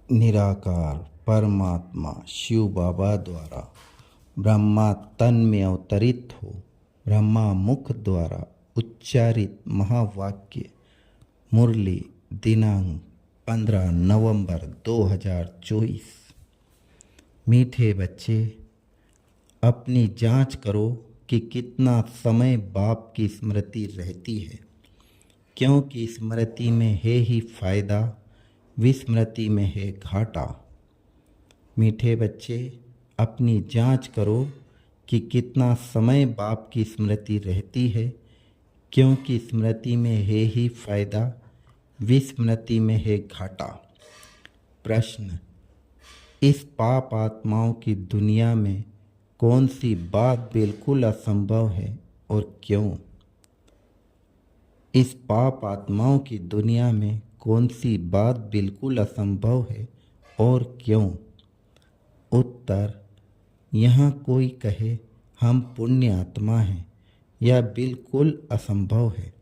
निराकार परमात्मा शिव बाबा द्वारा ब्रह्मा तन में अवतरित हो ब्रह्मा मुख द्वारा उच्चारित महावाक्य मुरली दिनांक 15 नवंबर 2024। मीठे बच्चे, अपनी जांच करो कि कितना समय बाप की स्मृति रहती है, क्योंकि स्मृति में है ही फायदा, विस्मृति में है घाटा। मीठे बच्चे, अपनी जांच करो कि कितना समय बाप की स्मृति रहती है, क्योंकि स्मृति में है ही फायदा, विस्मृति में है घाटा। प्रश्न: इस पाप आत्माओं की दुनिया में कौन सी बात बिल्कुल असंभव है और क्यों? इस पाप आत्माओं की दुनिया में कौन सी बात बिल्कुल असंभव है और क्यों? उत्तर: यहाँ कोई कहे हम पुण्य आत्मा हैं, यह बिल्कुल असंभव है,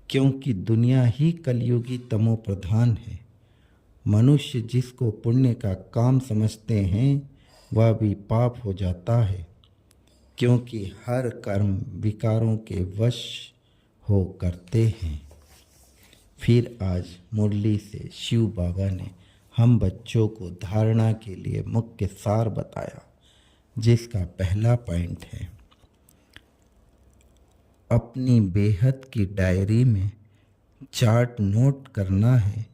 क्योंकि दुनिया ही कलयुगी तमो प्रधान है। मनुष्य जिसको पुण्य का काम समझते हैं वह भी पाप हो जाता है, क्योंकि हर कर्म विकारों के वश हो करते हैं। फिर आज मुरली से शिव बाबा ने हम बच्चों को धारणा के लिए मुख्य सार बताया, जिसका पहला पॉइंट है अपनी बेहद की डायरी में चार्ट नोट करना है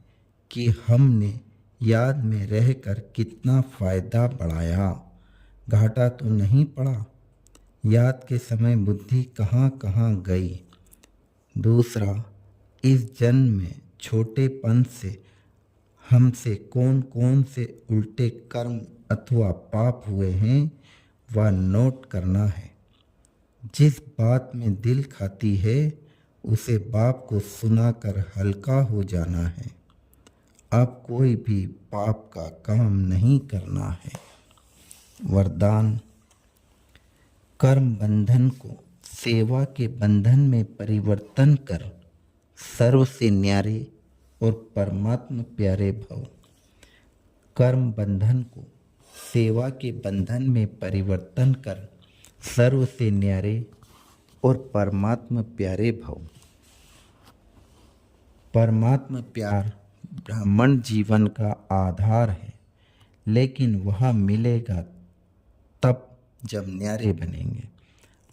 कि हमने याद में रहकर कितना फ़ायदा बढ़ाया, घाटा तो नहीं पड़ा। याद के समय बुद्धि कहाँ कहाँ गई। दूसरा, इस जन्म में छोटेपन से हमसे कौन कौन से उल्टे कर्म अथवा पाप हुए हैं वह नोट करना है। जिस बात में दिल खाती है उसे बाप को सुनाकर हल्का हो जाना है। अब कोई भी पाप का काम नहीं करना है। वरदान: कर्म बंधन को सेवा के बंधन में परिवर्तन कर सर्व से न्यारे और परमात्मा प्यारे भव। कर्म बंधन को सेवा के बंधन में परिवर्तन कर सर्व से न्यारे और परमात्मा प्यारे भव। परमात्मा प्यार ब्राह्मण जीवन का आधार है, लेकिन वह मिलेगा तब जब न्यारे बनेंगे।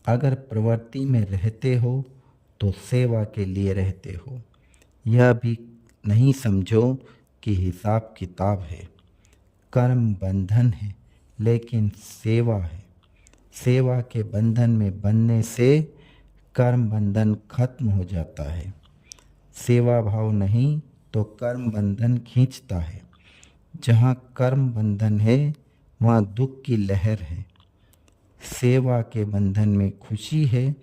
अगर प्रवृत्ति में रहते हो तो सेवा के लिए रहते हो। यह भी नहीं समझो कि हिसाब किताब है। कर्म बंधन है लेकिन सेवा है। सेवा के बंधन में बंधने से कर्म बंधन खत्म हो जाता है। सेवा भाव नहीं तो कर्म बंधन खींचता है। जहाँ कर्म बंधन है वहाँ दुख की लहर है। सेवा के बंधन में खुशी है,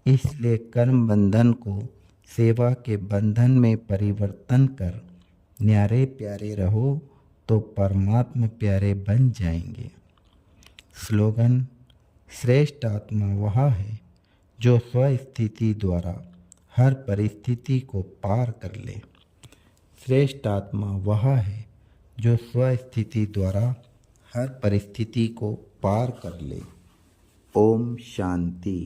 इसलिए कर्म बंधन को सेवा के बंधन में परिवर्तन कर न्यारे प्यारे रहो तो परमात्मा प्यारे बन जाएंगे। स्लोगन: श्रेष्ठ आत्मा वह है जो स्वस्थिति द्वारा हर परिस्थिति को पार कर ले। श्रेष्ठ आत्मा वह है जो स्वस्थिति द्वारा हर परिस्थिति को पार कर ले। ओम शांति।